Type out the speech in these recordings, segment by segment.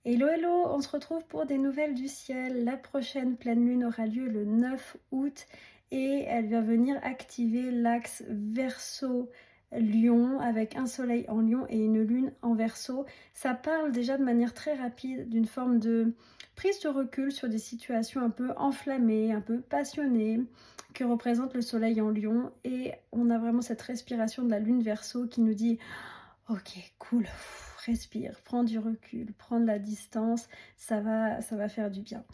Hello, hello, on se retrouve pour des nouvelles du ciel. La prochaine pleine lune aura lieu le 9 août et elle va venir activer l'axe Verseau-Lion avec un soleil en Lion et une lune en Verseau. Ça parle déjà de manière très rapide d'une forme de prise de recul sur des situations un peu enflammées, un peu passionnées que représente le soleil en Lion et on a vraiment cette respiration de la lune Verseau qui nous dit OK, cool, respire, prends du recul, prends de la distance, ça va faire du bien.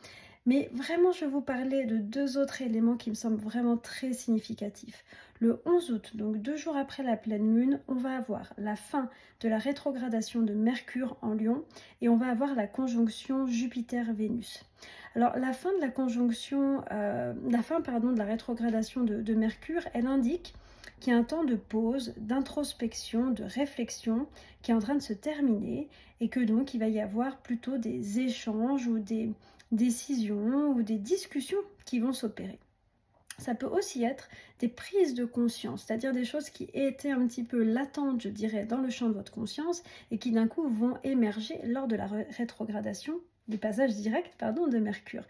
Mais vraiment, je vais vous parler de 2 autres éléments qui me semblent vraiment très significatifs. Le 11 août, donc 2 jours après la pleine lune, on va avoir la fin de la rétrogradation de Mercure en Lion et on va avoir la conjonction Jupiter-Vénus. Alors la fin de la conjonction, la fin pardon, de la rétrogradation de Mercure, elle indique qu'il y a un temps de pause, d'introspection, de réflexion qui est en train de se terminer et que donc il va y avoir plutôt des échanges ou des décisions ou des discussions qui vont s'opérer. Ça peut aussi être des prises de conscience, c'est-à-dire des choses qui étaient un petit peu latentes, je dirais, dans le champ de votre conscience et qui d'un coup vont émerger lors de la rétrogradation du passage direct pardon, de Mercure.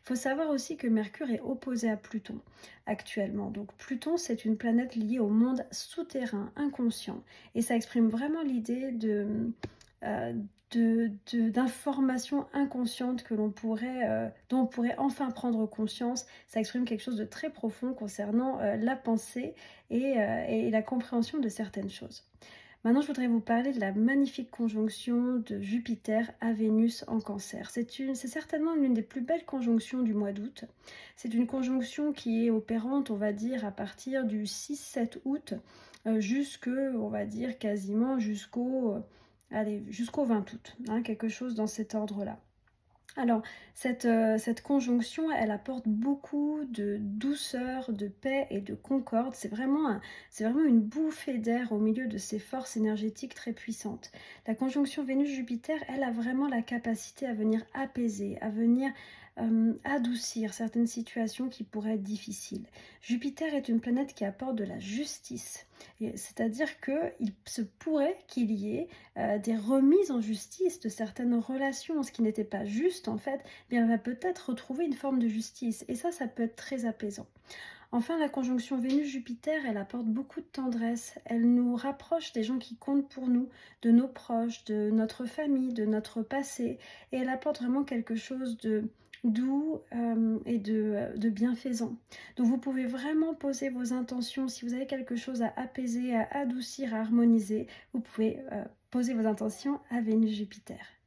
Il faut savoir aussi que Mercure est opposé à Pluton actuellement. Donc Pluton, c'est une planète liée au monde souterrain, inconscient. Et ça exprime vraiment l'idée euh, d'informations inconscientes que dont on pourrait enfin prendre conscience. Ça exprime quelque chose de très profond concernant la pensée et la compréhension de certaines choses. Maintenant, je voudrais vous parler de la magnifique conjonction de Jupiter à Vénus en Cancer. C'est certainement l'une des plus belles conjonctions du mois d'août. C'est une conjonction qui est opérante, on va dire, à partir du 6-7 août on va dire, quasiment jusqu'au 20 août, hein, quelque chose dans cet ordre-là. Alors, cette conjonction, elle apporte beaucoup de douceur, de paix et de concorde. C'est vraiment une bouffée d'air au milieu de ces forces énergétiques très puissantes. La conjonction Vénus-Jupiter, elle a vraiment la capacité à venir apaiser, à venir adoucir certaines situations qui pourraient être difficiles. Jupiter est une planète qui apporte de la justice. C'est-à-dire qu'il se pourrait qu'il y ait des remises en justice de certaines relations, ce qui n'était pas juste en fait, bien elle va peut-être retrouver une forme de justice et ça peut être très apaisant. Enfin, la conjonction Vénus-Jupiter, elle apporte beaucoup de tendresse, elle nous rapproche des gens qui comptent pour nous, de nos proches, de notre famille, de notre passé, et elle apporte vraiment quelque chose de doux et de bienfaisant. Donc vous pouvez vraiment poser vos intentions, si vous avez quelque chose à apaiser, à adoucir, à harmoniser, vous pouvez poser vos intentions à Vénus-Jupiter.